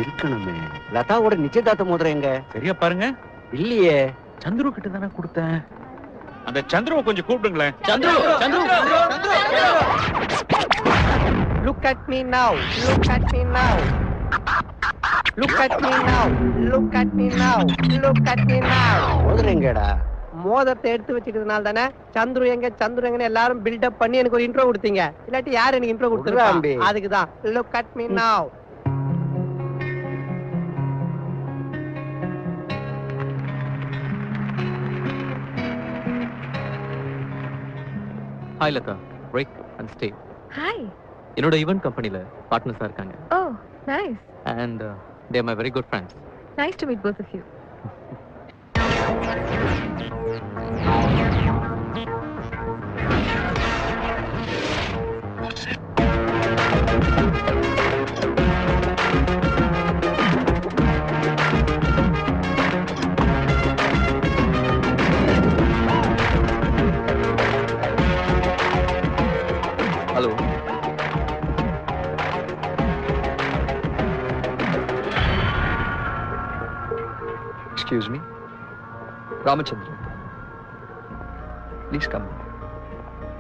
இருக்கணுமே. லதாவோட நிச்சயதார்த்த மோதிரம் எங்க? சரியா பாருங்க. இல்லையே. சந்துரு கிட்ட தானே கொடுத்தேன். அந்த சந்துருவை கொஞ்சம் கூப்பிடுங்களேன். Chandru, Chandru, Look at me now. Look at me now. Look at me now. Look at me now. Look at me now. மோதிரம் எங்கடா? மோதிரத்தை எடுத்து வச்சிட்டதுனால தானே சந்துரு எங்கன்னு எல்லாரும் பில்டப் பண்ணி எனக்கு ஒரு இன்ட்ரோ கொடுத்தீங்க. இல்லாட்டி யாரு எனக்கு இன்ட்ரோ கொடுத்துருக்காங்க? அதுக்குதான் look at me now. Hi Lata, break and stay. Hi. என்னோட ஈவென்ட் கம்பெனில பார்ட்னர்ஸா இருக்காங்க. Oh, nice. And they are my very good friends. Nice to meet both of you. Hello. Excuse me. Ramachandran. Please come.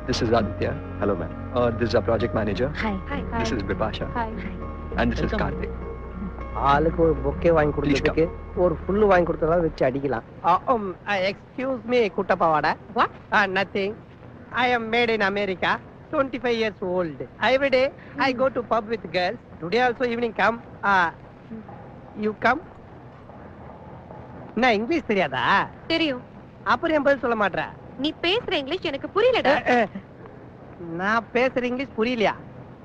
This is Aditya. Hello, ma'am. This is our project manager. Hi. Hi. This is Bipasha. Hi. And this is Karthik. ஆளுக்கு ஒரு bouquet வாங்கி கொடுத்ததுக்கு ஒரு full வாங்கி கொடுத்ததா வச்சு அடிக்கலாம். Excuse me குட்டப்பாவாடா. What? Nothing. I am made in America. 25 years old. Every day I go to pub with girls. Today also evening come. You come? நான் இங்கிலீஷ் தெரியாதா? தெரியும். அப்புறம் ஏன் பதில் சொல்ல மாட்டற? நீ பேசுற இங்கிலீஷ் எனக்கு புரியலடா. நான் பேசுற இங்கிலீஷ் புரியலையா?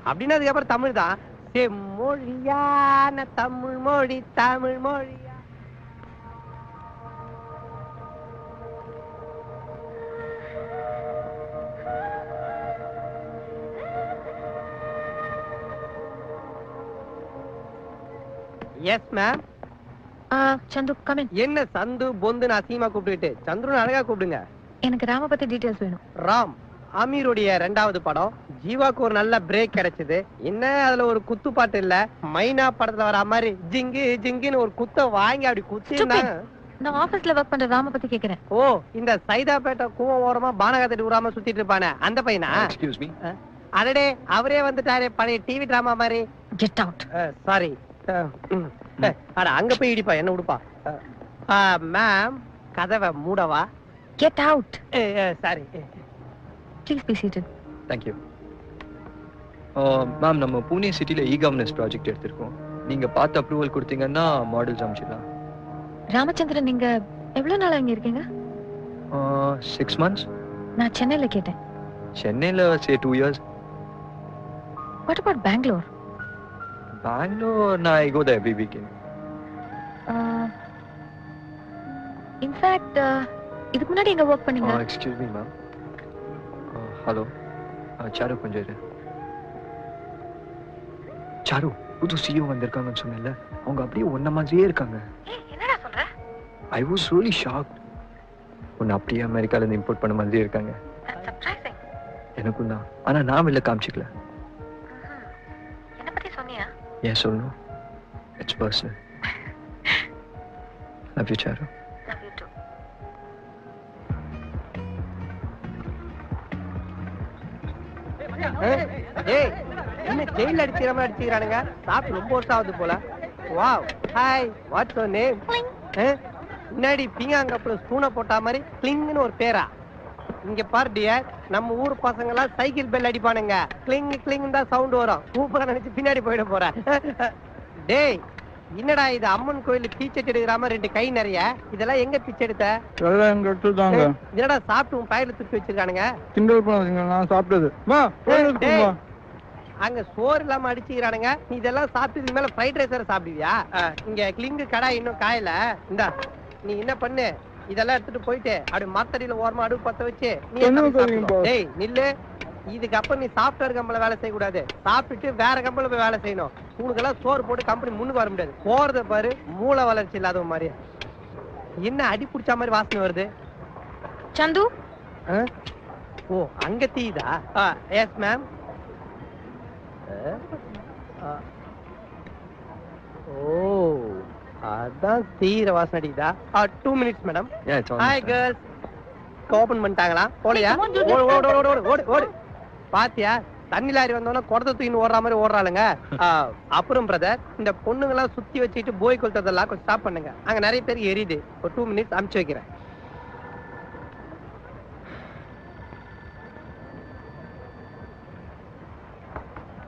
அப்படின்னா அதுக்கு அப்புறம் தமிழ் தான். செம்மொழியான தமிழ் மொழி தமிழ் மொழியா. Yes ma'am. Sandhu come in. என்ன சந்து பொந்துன்னு அசிங்கமா கூப்பிட்டுட்டு சந்துருன்னு அழகா கூப்பிடுங்க. எனக்கு ராம பத்தி டீடைல்ஸ் வேணும். ராம் அமீருடைய 2வது படம். ஜீவாக்கு ஒரு நல்ல பிரேக் கிடைச்சது. என்ன அதுல ஒரு குத்து பாட்டு இல்ல, மைனா படத்துல வர மாதிரி ஜிங்கு ஜிங்குன்னு ஒரு குத்த வாங்கி அப்படி குத்திருந்தாங்க. நான் ஆபீஸ்ல வர்க் பண்ற ராம பத்தி கேக்குறேன். ஓ, இந்த சைதாப்பேட்டை கூவம் ஓரமா பானகாத்தடி ஊராம சுத்திட்டு இருப்பானே அந்த பையனா? Excuse me. அடடே, அவரே வந்துட்டாரே பழைய டிவி டிராமா மாதிரி. Get out. சாரி. அட அங்க போய் இடிப்பா, என்ன உடுப்பா. மேம், கதவை மூடவா? Get out. Sorry. Please be seated. Thank you. Ma'am, நம்ம புனே சிட்டில இ-கவர்னன்ஸ் ப்ராஜெக்ட் எடுத்திருக்கோம். நீங்க பார்த்து அப்ரூவல் கொடுத்தீங்கன்னா மாடல்ஸ் அனுப்பிச்சிடலாம். ராமச்சந்திரன், நீங்க எவ்வளவு நாளா இங்க இருக்கீங்க? 6 months. நான் சென்னையில கேட்டேன். சென்னையில say 2 years. What about Bangalore? Bangalore, I go there every weekend. In fact, இதுக்கு முன்னாடி எங்க வர்க் பண்ணீங்க? Excuse me, ma'am. Hello. Sir கொஞ்சம் இரு. சாரு, புது CEO வந்திருக்காங்கன்னு சொன்னேன்ல, அவங்க அப்படியே ஒன்ன மாதிரியே இருக்காங்க. என்னடா சொல்ற? I was really shocked. உன்னை அப்படியே அமெரிக்கால இருந்து இம்போர்ட் பண்ண மாதிரியே இருக்காங்க. That's surprising. எனக்கும் தான். ஆனா நான் வெளில காமிச்சிக்கல. என்ன பத்தி சொன்னியா? ஏன் சொல்லணும்? It's personal. Love you, Charu. Love you too. ஏய், என்ன ஜெயில அடிக்கிற மாதிரி அடிச்சுக்கிறானுங்க? சாப்பிட்டு ரொம்ப வருஷம் ஆகுது போல. Wow. Hi, what's your name? முன்னாடி பிங்காங்கப்புல ஸ்பூனை போட்டா மாதிரி கிளிங்னு ஒரு பேரா? இங்க பாரு டியர், நம்ம ஊர் பசங்க எல்லாம் சைக்கிள் பெல் அடிப்பானுங்க. கிளிங் கிளிங் தான் சவுண்ட் வரும். சூப்பரா நினைச்சு பின்னாடி போயிட போறேன். டேய், என்னடா இது அம்மன் கோயில் பீச்செட் எடுக்கிற மாதிரி 2 கை நிறைய. இதெல்லாம் எங்க பிச்சை எடுத்த? எல்லாம் எங்க எடுத்துதாங்க. என்னடா சாப்பிட்டு உன் பையில தூக்கி வச்சிருக்கானுங்க? கிண்டல் பண்ணாதீங்க, நான் சாப்பிட்டது. அங்க சோறு இல்லாம அடிச்சுக்கிறானுங்க. நீ இதெல்லாம் சாப்பிட்டு இதுக்கு மேல ஃப்ரைட் ரைஸ் வேற சாப்பிடுவியா? இங்க கிளிங்கு கடை இன்னும் காயல. இந்தா, நீ என்ன பண்ணு, இதெல்லாம் எடுத்துட்டு போயிட்டு அப்படி மரத்தடியில ஓரமா அடுப்பு பத்த வச்சு நீ டேய் நில்லு. இதுக்கப்புறம் நீ சாஃப்ட்வேர் கம்பெனில வேலை செய்ய கூடாது. சாப்பிட்டுட்டு வேற கம்பெனில போய் வேலை செய்யணும். உனக்கெல்லாம் சோறு போட்டு கம்பெனி முன்னுக்கு வர முடியாது. போறத பாரு, மூளை வளர்ச்சி இல்லாத மாதிரி. என்ன அடி பிடிச்ச மாதிரி வாசனை வருது? சந்து. ஓ, அங்க தீதா? Yes ma'am. ஓ அதான் தீர வாசனை அடிக்குதா 2 minutes madam Yeah, it's almost hi done. Girls open பண்ணிட்டாங்களா போலையா Come on, do ஓடு ஓடு ஓடு ஓடு ஓடு ஓடு பாத்தியா தண்ணி லாரி வந்தோன்னா குடத்தை தூக்கின்னு ஓடுற மாதிரி ஓடுறாளுங்க அப்புறம் பிரதர் இந்த பொண்ணுங்க எல்லாம் சுத்தி வச்சுட்டு போய் கொளுத்ததெல்லாம் கொஞ்சம் ஸ்டாப் பண்ணுங்க அங்க நிறைய பேருக்கு எரியுது ஒரு 2 minutes அமுச்சு வைக்கிறேன்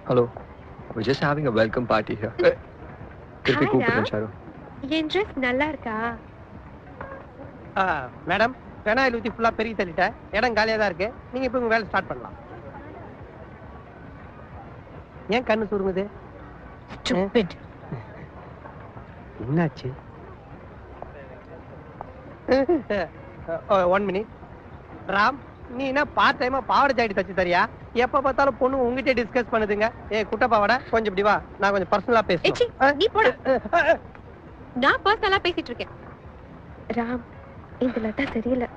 Hello. We're just having a welcome party here. திருப்பி Hi, கூப்பிடுறேன் Ram. சாரு. என் ட்ரெஸ் நல்லா இருக்கா? மேடம் பெனாயில் ஊத்தி ஃபுல்லா பெருகி தள்ளிட்டேன் இடம் காலியா தான் இருக்கு நீங்க இப்ப உங்க வேலை ஸ்டார்ட் பண்ணலாம் ஏன் கண்ணு சுருங்குது Stupid. என்னாச்சு 1 minute ராம் நீ என்ன பார்ட் டைமா பாவாடை ஜாக்கெட் தச்சு தரியா எப்ப பார்த்தாலும் பொண்ணு உங்ககிட்ட டிஸ்கஸ் பண்ணுதுங்க குட்ட பாவாடை கொஞ்சம் இப்படி வா நான் கொஞ்சம் பர்சனலா ஏச்சி, பேசுறேன் நீ போடா. நான் பர்சனலா பேசிட்டு இருக்கேன். ராம், இந்த லதா சரியில்லை.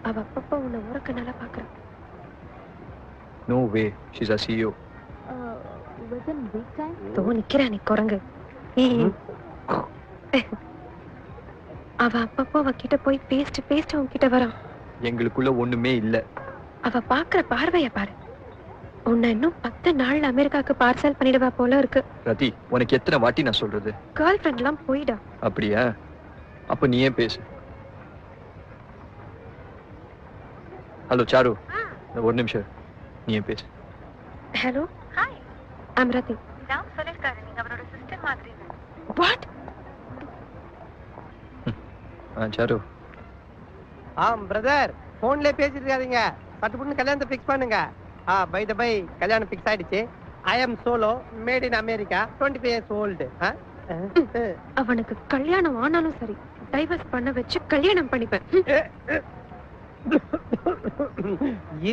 அவ அப்பப்ப உன்னை ஊரக்க நல்லா பாக்குறான். No way. She's a CEO. தோ நிக்கிறா நீ குரங்கு. அவ அப்பப்போ அவ கிட்ட போய் பேஸ்ட் உன்கிட்ட வரான். எங்களுக்குள்ள ஒண்ணுமே இல்ல. அவ பாக்குற பார்வைய பாரு. உன்னை இன்னும் 10 நாள்ல அமெரிக்காக்கு பார்சல் பண்ணிடுவா போல இருக்கு. ரதி, உனக்கு எத்தனை வாட்டி நான் சொல்றது? கேர்ள் ஃப்ரெண்ட் எல்லாம் போயிடா. அப்படியா? அப்ப நீ ஏன் பேசு. ஹலோ சாரு, ஒரு நிமிஷம் நீ ஏன் பேசு. ஹலோ, ஹாய், ஐம் ரதி. ராம் சொல்லிருக்காரு நீங்க அவரோட சிஸ்டர் மாதிரி. வாட்? சாரு. பிரதர் போன்ல பேசிட்டு இருக்காதீங்க சட்டுப்புட்டு கல்யாணத்தை ஃபிக்ஸ் பண்ணுங்க பை த பை கல்யாணம் ஃபிக்ஸ் ஆயிடுச்சு I am solo made in America 25 years old அவனுக்கு கல்யாணம் ஆனாலும் சரி டைவர்ஸ் பண்ண வச்சு கல்யாணம் பண்ணிப்பேன்.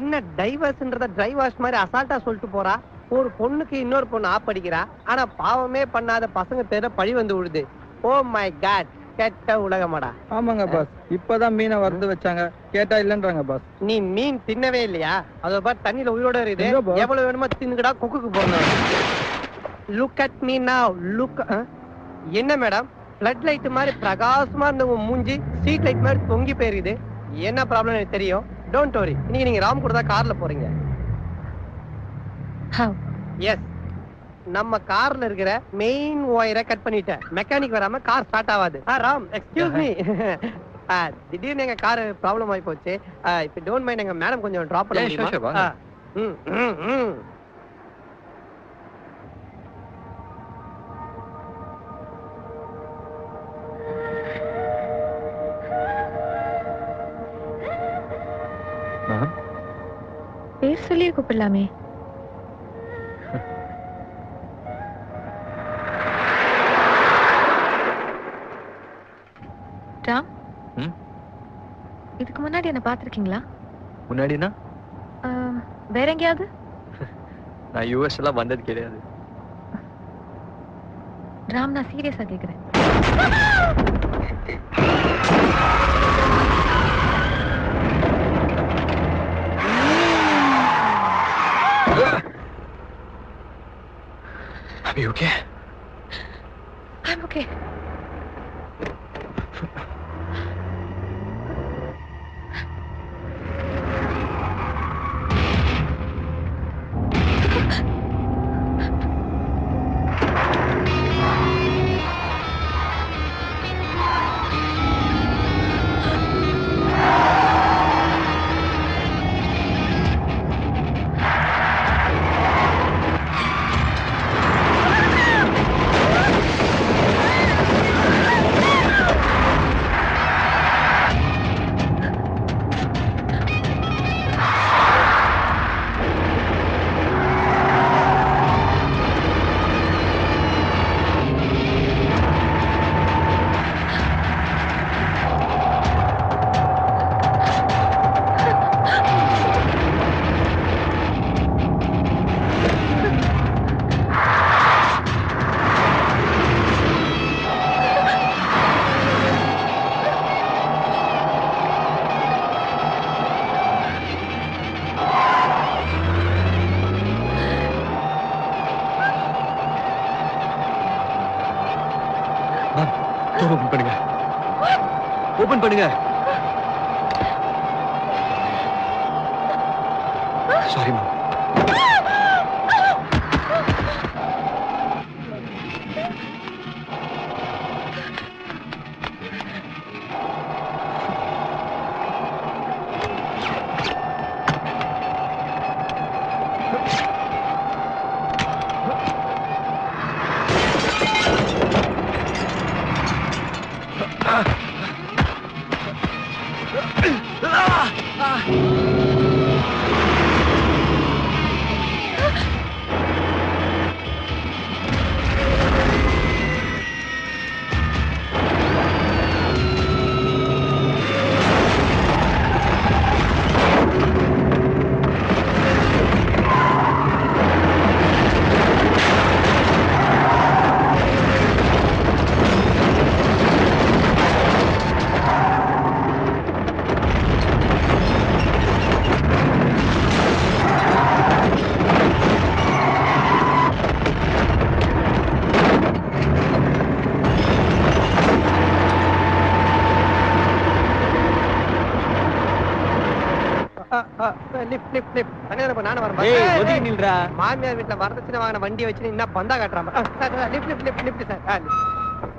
என்ன டைவர்ஸ்ன்றத டிரைவர்ஸ் மாதிரி அசால்ட்டா சொல்லிட்டு போறா. ஒரு பொண்ணுக்கு இன்னொரு பொண்ணு ஆப்படிக்கிறா ஆனா பாவமே பண்ணாத பசங்க பேர பழி வந்து விடுது. ஓ மை காட், கெட்ட உலகமாடா. ஆமாங்க பாஸ், இப்பதான் மீனை வறுத்து வச்சாங்க, கேட்டா இல்லன்றாங்க பாஸ். நீ மீன் தின்னவே இல்லையா? அதோ பார் தண்ணியில உயிரோட இருக்குது. எங்க boss? எவ்வளவு வேணுமோ தின்னுடா, கொக்குக்கு போறணும். Look at me now, look. என்ன மேடம், ஃப்ளட் லைட் மாதிரி பிரகாசமா இருந்த உங்க மூஞ்சி ஸ்ட்ரீட் லைட் மாதிரி தொங்கி போயிருக்குது. என்ன ப்ராப்ளம் எனக்கு தெரியும். Don't worry. இன்னைக்கு நீங்க ராம் கூட தான் கார்ல போறீங்க. How? எஸ், நம்ம கார்ல இருக்கிற மெயின் ஒயரை கட் பண்ணிட்டேன். மெக்கானிக் வராம கார் ஸ்டார்ட் ஆகாது. Ram, excuse me. திடீர்னு எங்க கார் ப்ராப்ளம் ஆகி போச்சு. இப்ப டோன்ட் மைண்ட், எங்க மேடம் கொஞ்சம் டிராப் பண்ண Yeah, sure, sure, முடியுமா? வாங்க. மேம், பேர் சொல்லி கூப்பிடலாமே. ராம், இதுக்கு முன்னாடி என்ன பாத்திருக்கீங்களா? முன்னாடினா வேற எங்கேயாவது? நான் யூஎஸ் எல்லாம் வந்தது கிடையாது. ராம், நான் சீரியஸா கேக்குறேன். Are you okay? I'm okay. Open பண்ணுங்க. ஓபன் பண்ணுங்க. Sorry ma'am. மாமியார் வீட்டுல வரதட்சணை வாங்கின வண்டியை வச்சு என்ன பந்தா காட்டுறாங்க.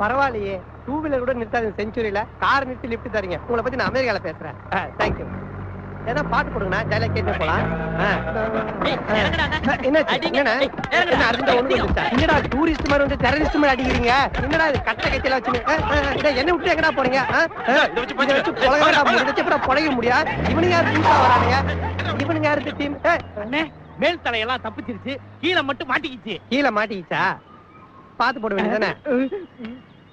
பரவாயில்லையே, 2 வீலர் கூட நிறுத்தாது செஞ்சுரியில, கார் நிறுத்தி லிப்ட் தரீங்க. உங்களை பத்தி நான் அமெரிக்கால பேசுறேன். தேங்க்யூ. ஏதா பாட்டு போடுங்கண்ணா, ஜாலியா கேட்டு போலாம். என்னடா டூரிஸ்ட் மாதிரி வந்து டெரரிஸ்ட் மாதிரி அடிக்கிறீங்க? என்னடா இது கட்ட கட்சியில வச்சு என்ன விட்டு எங்கடா போறீங்க? பொழைக்க முடியா? இவனுங்க யாரு புதுசா வரானுங்க? இவனுங்க யாரு டீம்? மேல் தலையெல்லாம் தப்பிச்சிருச்சு, கீழே மட்டும் மாட்டிக்கிச்சு. கீழே மாட்டிக்கிச்சா? பாத்து போட வேண்டியதானே?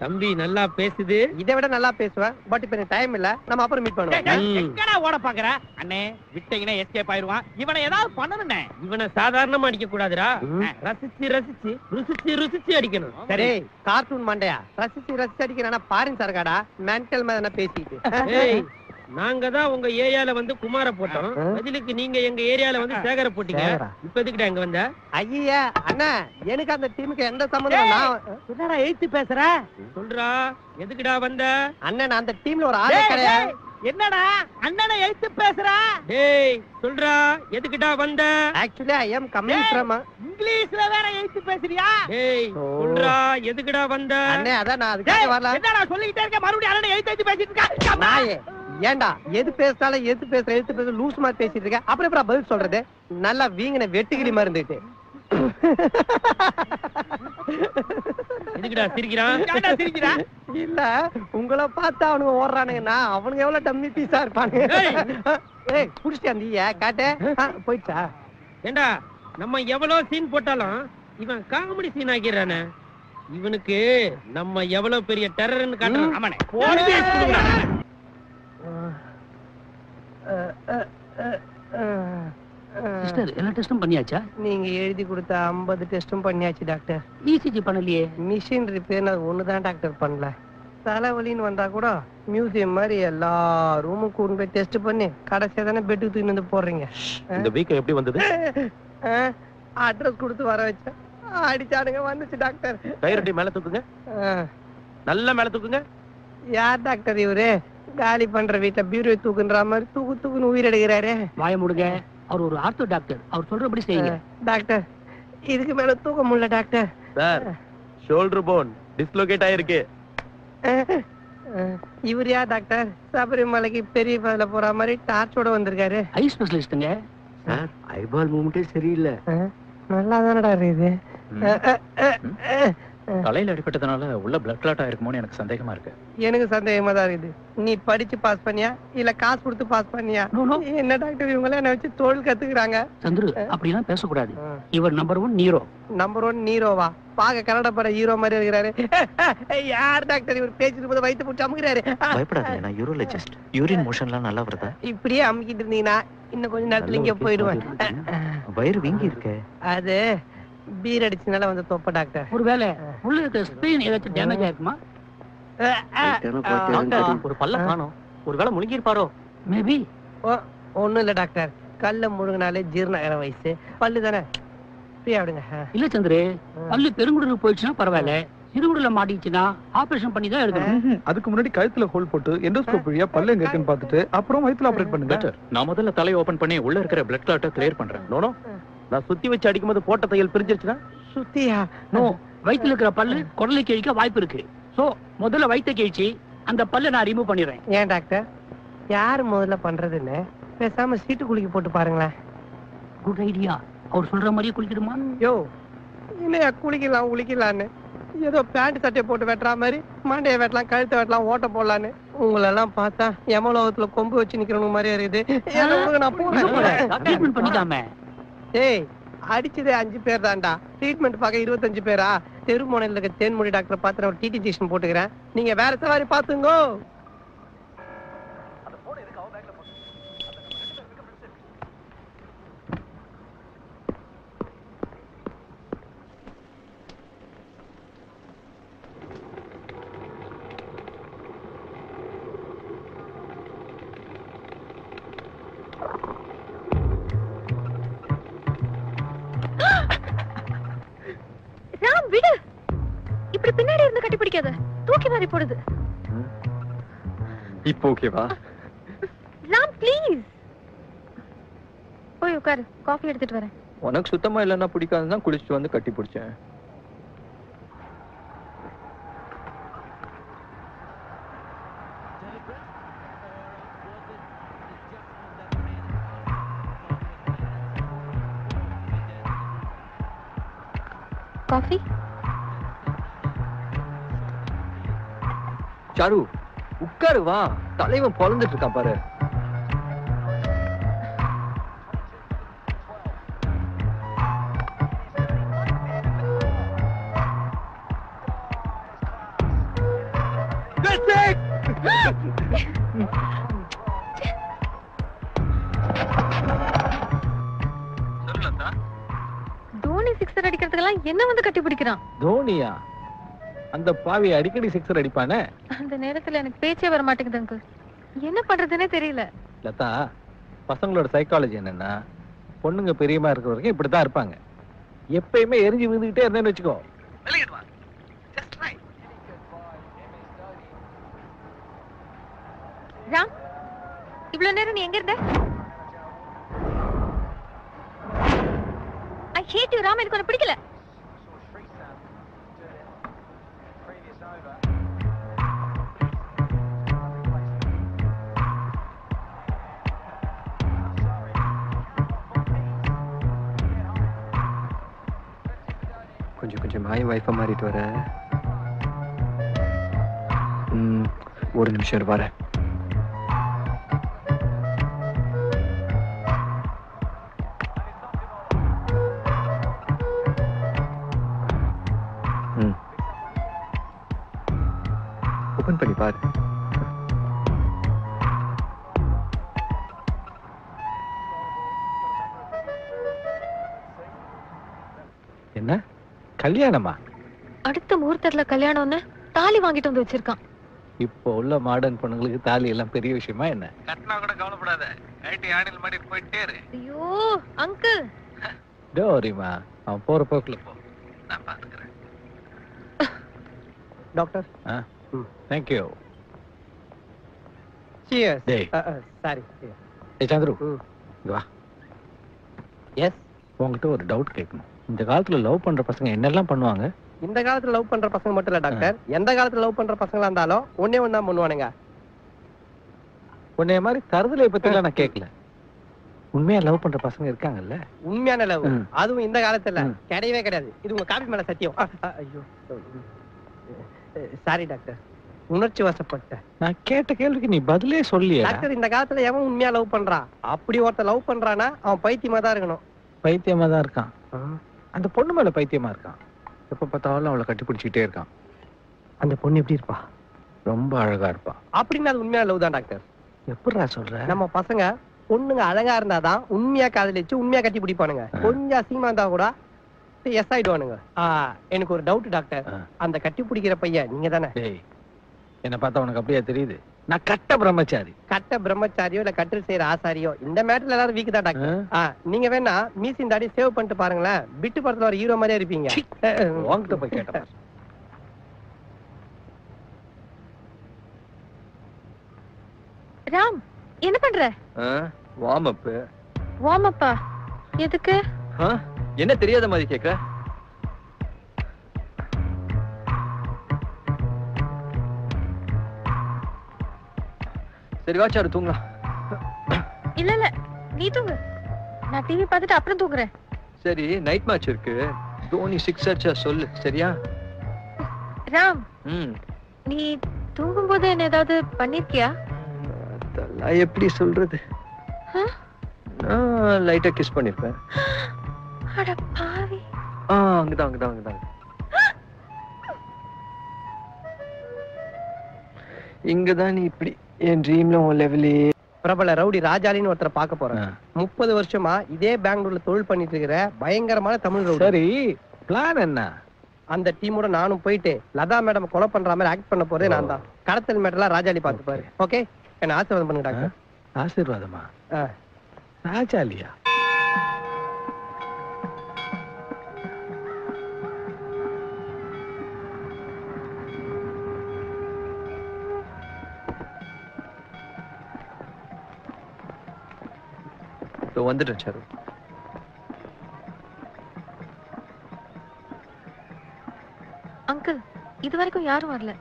தம்பி நல்லா பேசுது. இதை விட நல்லா பேசுவேன். பட் இப்ப எனக்கு டைம் இல்ல, நம்ம அப்புறம் மீட் பண்ணுவோம். எங்கடா ஓட பாக்குற? அண்ணே விட்டீங்கன்னா எஸ்கேப் ஆயிடுவான். இவனை ஏதாவது பண்ணணும்னே. இவனை சாதாரணமா அடிக்க கூடாதுடா, ரசிச்சு ரசிச்சு ருசிச்சு ருசிச்சு அடிக்கணும். சரி, கார்ட்டூன் மண்டையா ரசிச்சு ரசிச்சு அடிக்கிறா? பாரின் சரகாடா மென்டல் மாதிரி பேசிட்டு. நாங்க தான் உங்க ஏரியால வந்து குமார போட்டோம், பதிலுக்கு நீங்க எங்க ஏரியால வந்து சேகர போட்டீங்க. இப்ப எதுக்குடா இங்க வந்த? ஐயா அண்ணா, எனக்கு அந்த டீமுக்கு எந்த சம்பந்தம்? என்னடா எழுத்து பேசுற? சொல்றா, எதுக்குடா வந்த? அண்ணன் அந்த டீம்ல ஒரு ஆளே கிடையாது. என்னடா அண்ணனை எழுத்து பேசுற? டேய் சொல்றா, எதுக்குடா வந்த? Actually I am coming from. இங்கிலீஷ்ல வேற எழுத்து பேசுறியா? டேய் சொல்றா, எதுக்குடா வந்த? அண்ணே அதான் நான் அதுக்காக வரல. என்னடா சொல்லிட்டே இருக்க, மறுபடியும் அண்ணனை எழுத்து பேசிட்டு இருக்க. நாயே, ஏண்டா எது பேசினாலும் எது பேசுற லூஸ் மாதிரி பேசிட்டு இருக்க. அப்புறம் எப்படி பதில் சொல்றது? நல்லா வீங்கின வெட்டுக்கிளி மாதிரி இருந்துட்டு. எதுக்குடா சிரிக்கிறான்? இல்ல, உங்களை பார்த்தா அவனுங்க ஓடுறானுங்கன்னா அவனுங்க எவ்வளவு டம்மி பீஸா இருப்பானுங்க. ஏய் புடிச்சிட்டு அந்த காட்டு போயிடுச்சா? ஏண்டா நம்ம எவ்வளவு சீன் போட்டாலும் இவன் காமெடி சீன் ஆகிறானே. இவனுக்கு நம்ம எவ்வளவு பெரிய டெரர்னு காட்டுறான். ஆமாண்ணே, சிஸ்டர் எல்லா டெஸ்டும் பண்ணியாச்சா? நீங்க எழுதி கொடுத்த 50 டெஸ்டும் பண்ணியாச்சு டாக்டர். இசிஜி பண்ணலையே? மிஷின் ரிப்பேர் ஒண்ணுதான் டாக்டர் பண்ணல. தலைவலின்னு வந்தா கூட மியூசியம் மாதிரி எல்லா ரூமும் கூண்டு போய் டெஸ்ட் பண்ணி கடைசியா தானே பெட்டுக்கு தூக்கி வந்து போடுறீங்க. இந்த வீக்கம் எப்படி வந்தது? அட்ரஸ் கொடுத்து வர வச்சேன், அடிச்சானுங்க, வந்துச்சு டாக்டர். கைரட்டி மேல தூக்குங்க, நல்ல மேல தூக்குங்க. யார் டாக்டர் இவரு? காலி பண்ற வீட்டுல பீரோ தூக்குன்ற மாதிரி தூக்குன்னு உயிர் எடுக்கிறாரு. வாய முடுங்க, அவர் ஒரு ஆர்த்தோ டாக்டர், அவர் சொல்றபடி செய்யுங்க. டாக்டர் இதுக்கு மேல தூக்க முடியல doctor. Sir, shoulder phone dislocate ஆயிருக்கு. இவர் யார் டாக்டர்? சபரிமலைக்கு பெரிய பாதையில போற மாதிரி டார்ச்சோட வந்திருக்காரு. ஐ ஸ்பெஷலிஸ்ட்ங்க. சார், ஐபால் மூமெண்டே சரியில்லை. நல்லா தானடா இருக்குது. தலையில அடிபட்டதுனால உள்ள பிளட் கிளாட் ஆயிருக்குமோன்னு எனக்கு சந்தேகமா இருக்கு. எனக்கு சந்தேகமா தான் இருக்குது. நீ படிச்சு பாஸ் பண்ணியா இல்ல காசு கொடுத்து பாஸ் பண்ணியா? என்ன டாக்டர் இவங்கள என்ன வச்சு தொழில் கத்துக்கிறாங்க? சந்துரு அப்படிலாம் பேசக்கூடாது. இவர் நம்பர் 1 நீரோ. நம்பர் 1 நீரோவா? பாக்க கன்னட பட ஹீரோ மாதிரி இருக்கிறாரு. யார் டாக்டர் இவர்? பேசிட்டு போது வயித்து புடிச்சு அமுக்கிறாரு. பயப்படாதீங்க, நான் யூரோலஜிஸ்ட். யூரின் மோஷன்லாம் நல்லா வருதா? இப்படியே அமுக்கிட்டு இருந்தீங்கன்னா இன்னும் கொஞ்ச நேரத்துல இங்க போயிடுவேன். வயிறு வீங்கி இருக்கு. அது பீர் அடிச்சனால வந்து தொப்ப டாக்டர். ஒருவேளை உள்ள இருக்க ஸ்பிரீன் ஏதாச்சும் டேமேஜ் ஆயிருக்குமா? ஒரு பல்ல காணோம், ஒருவேளை முழுங்கி இருப்பாரோ? மேபி. ஒண்ணும் இல்ல டாக்டர், கல்ல முழுங்கினாலே ஜீரண ஆகிற வயசு, பல்லு தானே, ஃப்ரீயா விடுங்க. இல்ல சந்திரு, பல்லு பெருங்குடலுக்கு போயிடுச்சுன்னா பரவாயில்ல, சிறுகுடல மாட்டிச்சுன்னா ஆபரேஷன் பண்ணி தான் எடுக்கணும். அதுக்கு முன்னாடி கழுத்துல ஹோல் போட்டு எண்டோஸ்கோப் வழியா பல்ல எங்க இருக்குன்னு பார்த்துட்டு அப்புறம் வயித்துல ஆபரேட் பண்ணுங்க. டாக்டர், நான் முதல்ல தலையை ஓபன் பண்ணி உள்ள இருக்கிற பிளட் கிளாட்டை கிளியர் பண்றேன். நோனோ, நான் சுத்தி வச்சு அடிக்கும்போது போட்ட தையல் பிரிஞ்சிருச்சுன்னா? சுத்தியா? நோ, வயித்துல இருக்கிற பல்லு குடலை கிழிக்க வாய்ப்பு இருக்கு. சோ முதல்ல வயித்தை கிழிச்சு அந்த பல்ல நான் ரிமூவ் பண்ணிடுறேன். ஏன் டாக்டர், யாரு முதல்ல பண்றதுன்னு பேசாம சீட்டு குளிக்க போட்டு பாருங்களேன். Good idea. அவர் சொல்ற மாதிரியே குளிக்கிடுமா? யோ, இல்லையா குளிக்கலான்னு ஏதோ பேண்ட் சட்டையை போட்டு வெட்டுற மாதிரி மண்டையை வெட்டலாம், கழுத்தை வெட்டலாம், ஓட்ட போடலான்னு. உங்களெல்லாம் பார்த்தா யமலோகத்துல கொம்பு வச்சு நிக்கிறவங்க மாதிரியே இருக்குது. நான் போறேன். ட்ரீட்மெண்ட் பண்ணிக்காம. ஏய், அடிச்சதே 5 பேர் தான்டா, ட்ரீட்மெண்ட் பார்க்க 25 பேரா? தெருமோனையில் இருக்க தேன்மொழி டாக்டரை பார்த்து ஒரு டிடி ஜெக்ஷன் போட்டுக்கிறேன். நீங்க வேற சவாரி பாத்துங்கோ. ராம் விடு, இப்படி பின்னாடி இருந்து கட்டி பிடிக்காத, தூக்கி மாறி போடுது. இப்போ ஓகேவா? ராம் ப்ளீஸ் போய் உட்காரு, காஃபி எடுத்துட்டு வரேன். உனக்கு சுத்தமா இல்லைன்னா பிடிக்காதுன்னா குளிச்சுட்டு வந்து கட்டி பிடிச்சேன். காஃபி? சாரு உட்காரு, வா. தலைவன் பொழந்துட்டு இருக்கான் பாரு. தோனி சிக்ஸர் அடிக்கிறதுக்கெல்லாம் என்ன வந்து கட்டி பிடிக்கிறான்? தோனியா? அந்த பாவி அடிக்கடி சிக்ஸர் அடிப்பானே. அந்த நேரத்துல எனக்கு பேச்சே வர மாட்டேங்குது அங்கிள். என்ன பண்றதுன்னே தெரியல. லதா, பசங்களோட சைக்காலஜி என்னன்னா, பொண்ணுங்க பெரியமா இருக்கிற வரைக்கும் இப்படித்தான் இருப்பாங்க. எப்பயுமே எரிஞ்சு விழுந்துகிட்டே இருந்தேன்னு வச்சுக்கோ. ராம், இவ்வளவு நேரம் நீ எங்க இருந்த? I hate you, Ram. எனக்கு உன்னை பிடிக்கல. கொஞ்சம் கொஞ்சம் மாய வைஃபா மாறிட்டு வர. ஒரு நிமிஷம் இரு, வரேன். ஓபன் பண்ணி பாரு. என்ன கல்யாணமா? அடுத்த முகூர்த்தத்துல கல்யாணம்னு தாலி வாங்கிட்டு வந்து வச்சிருக்கான். இப்போ உள்ள மாடர்ன் பொண்ணுங்களுக்கு தாலி எல்லாம் பெரிய விஷயமா என்ன? கட்டினா கூட கவலைப்படாத, ஐடி ஆணில் மாடி போயிட்டே இரு. ஐயோ அங்கிள். டோரிமா, அவன் போற போக்குல போ, நான் பாத்துக்கிறேன். டாக்டர். Thank you. Cheers. டேய். சாரி. ஏய் சந்திரு, இங்க வா. எஸ். உங்ககிட்ட ஒரு டவுட் கேட்கணும். இந்த காலத்துல லவ் பண்ற பசங்க என்னெல்லாம் பண்ணுவாங்க? இந்த காலத்துல லவ் பண்ற பசங்க மட்டும் இல்ல டாக்டர், எந்த காலத்துல லவ் பண்ற பசங்களா இருந்தாலும் ஒண்ணே ஒண்ணு தான் பண்ணுவானுங்க. உன்னைய மாதிரி தருதலை பத்தி எல்லாம் நான் கேட்கல. உண்மையா லவ் பண்ற பசங்க இருக்காங்கல்ல? உண்மையான லவ், அதுவும் இந்த காலத்துல கிடையவே கிடையாது. இது உங்க காபி மேல சத்தியம். ஐயோ சாரி டாக்டர், உணர்ச்சி வசப்பட்ட. நான் கேட்ட கேள்விக்கு நீ பதிலே சொல்லியா? டாக்டர், இந்த காலத்துல எவன் உண்மையா லவ் பண்றான்? அப்படி ஒருத்த லவ் பண்றானா அவன் பைத்தியமா தான் இருக்கணும். பைத்தியமா தான் இருக்கான். அந்த பொண்ணு மேல பைத்தியமா இருக்கான். எப்ப பார்த்தாலும் அவளை கட்டி பிடிச்சிக்கிட்டே இருக்கான். அந்த பொண்ணு எப்படி இருப்பா? ரொம்ப அழகா இருப்பா. அப்படின்னு அது உண்மையான லவ் தான் டாக்டர். எப்படிடா சொல்ற? நம்ம பசங்க பொண்ணுங்க அழகா இருந்தாதான் உண்மையா காதலிச்சு உண்மையா கட்டி பிடிப்பானுங்க. கொஞ்சம் அசிங்கமா இருந்தா கூட எஸ் ஆயிடுவானுங்க. எனக்கு ஒரு டவுட் டாக்டர், அந்த கட்டி பிடிக்கிற பையன் நீங்க தானே? என்ன பார்த்தா உனக்கு அப்படியே தெரியுது? நான் கட்ட பிரம்மச்சாரி. கட்ட பிரம்மச்சாரியோ இல்ல கட்டில் செய்யற ஆசாரியோ, இந்த மேட்டர்ல எல்லாரும் வீக் தான் டாக்டர். நீங்க வேணா மீசி தாடி சேவ் பண்ணிட்டு பாருங்களேன், பிட்டு படத்துல ஒரு ஹீரோ மாதிரியே இருப்பீங்க. உன்கிட்ட போய் கேட்டேன். ராம் என்ன பண்ற? Warm up. வார்ம் அப்பா? எதுக்கு? என்ன தெரியாத மாதிரி கேக்குற? சரி வாச்சாரு தூங்கலாம். இல்ல இல்ல நீ தூங்கு, நான் டிவி பார்த்துட்டு அப்புறம் தூங்குறேன். சரி நைட் மேட்ச் இருக்கு, தோனி 6 அடிச்சா சொல்லு சரியா? ராம் நீ தூங்கும்போது என்ன ஏதாவது பண்ணிருக்கியா? அதெல்லாம் எப்படி சொல்றது, நான் லைட்டா கிஸ் பண்ணிருப்பேன். அட பாவி. அங்கதான் இங்கதான் நீ இப்படி என் ட்ரீம்ல உன் லெவலே. பிரபல ரவுடி ராஜாலின்னு ஒருத்தரை பார்க்க போறேன். 30 வருஷமா இதே பெங்களூர்ல தொழில் பண்ணிட்டு இருக்கிற பயங்கரமான தமிழ் ரவுடி. சரி பிளான் என்ன? அந்த டீமோட நானும் போயிட்டு லதா மேடம் கொலை பண்ற மாதிரி ஆக்ட் பண்ண போறதே நான் தான். கடத்தல் மேட்டர்லாம் ராஜாலி பாத்துப்பாரு. ஓகே என்ன ஆசீர்வாதம் பண்ணுங்க டாக்டர். ஆசீர்வாதமா? ராஜாலியா? வந்துட்டேன் சாரு. அங்கிள் இது வரைக்கும் யாரும் வரல.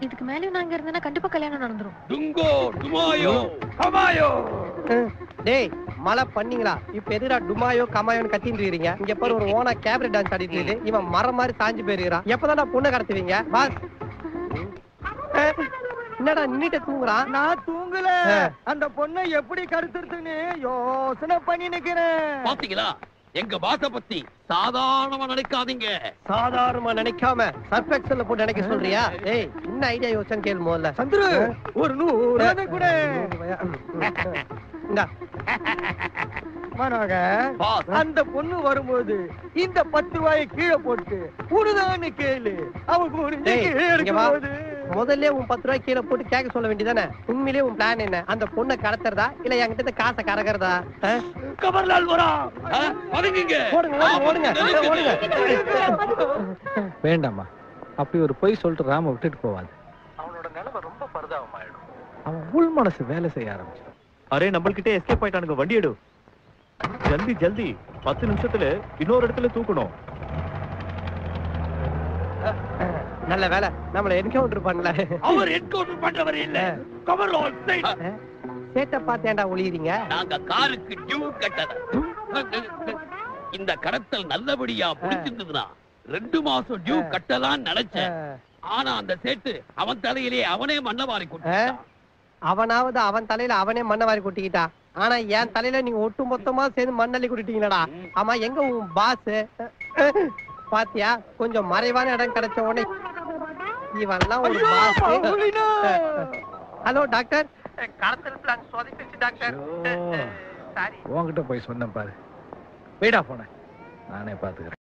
இதுக்கு மேலயும் நான் இங்க இருந்தேன்னா கண்டிப்பா கல்யாணம் நடந்துரும். டுங்கோ டுமாயோ கமாயோ. டேய் மழை பண்ணீங்களா? இப்ப எதுடா டுமாயோ கமாயோன்னு கத்திட்டு இருக்கீங்க? இங்க பாரு ஒரு ஓனா கேபரே டான்ஸ் ஆடிட்டு இருக்கு. இவன் மரம் மாதிரி சாஞ்சு போயிருக்கான். எப்பதான் பொண்ணை கடத்துவீங்க பாஸ்? என்னடா நின்னுட்டு தூங்குறான்? நான் தூங்கல, அந்த பொண்ணை எப்படி கடத்துறதுன்னு யோசனை பண்ணி நிக்கிறேன். பாத்தீங்களா எங்க பாச பத்தி சாதாரணமா நினைக்காதீங்க. சாதாரணமா நினைக்காம சர்ஃபெக்சல்ல போட்டு நினைக்க சொல்றியா? டேய் என்ன ஐடியா யோசனை கேளு முதல்ல. சந்துரு ஒரு 100 கூட இந்தா மனோக. அந்த பொண்ணு வரும்போது இந்த 10 ரூபாயை கீழே போட்டு உடுதான்னு கேளு. முதல்ல உன் 10 ரூபாய் கீழே போட்டு கேட்க சொல்ல வேண்டியதானே? உண்மையிலேயே உன் பிளான் என்ன? அந்த பொண்ணை கடத்துறதா இல்ல என்கிட்ட காசை கறக்கிறதா? கமர்லால் வரா பதுங்குங்க. ஓடுங்க. வேண்டாமா, அப்படி ஒரு பொய் சொல்லிட்டு ராம விட்டுட்டு போவாது. அவனோட நிலைமை ரொம்ப பரிதாபமாயிடும். அவன் உள் மனசு வேலை செய்ய ஆரம்பிச்சு. அரே நம்மள்கிட்ட எஸ்கேப் ஆயிட்டானுங்க, வண்டி எடு ஜல்தி ஜல்தி. 10 நிமிஷத்துல இன்னொரு இடத்துல தூக்கணும். நல்ல வேலை நம்மள என்கவுண்டர் பண்ணல. அவர் என்கவுண்டர் பண்றவர் இல்ல, கமர்லால் சைட். சேட்ட பாத்தேன்டா ஒளியறீங்க. நாங்க காருக்கு டியூ கட்டல. இந்த கடத்தல் நல்லபடியா முடிச்சிருந்ததுனா 2 மாசம் டியூ கட்டலாம்னு நினைச்சேன். ஆனா அந்த சேட்டு அவன் தலையிலே அவனே மண்ணவாரி கொட்டிட்டான். அவனாவது அவன் தலையில அவனே மண்ணவாரி கொட்டிக்கிட்டா. ஆனா என் தலையில நீங்க ஒட்டு மொத்தமா சேர்ந்து மண்ணள்ளி கொட்டிட்டீங்களடா. ஆமா எங்க உன் பாஸ்? பாத்தியா கொஞ்சம் மறைவான இடம் கிடைச்ச உடனே இவன்லாம் ஒரு பாஸ். ஹலோ டாக்டர், கடத்தல் பிளான் சொதப்பிடுச்சு டாக்டர். உன்கிட்ட போய் சொன்னேன் பாரு. போயிடா போன, நானே பாத்துக்கிறேன்.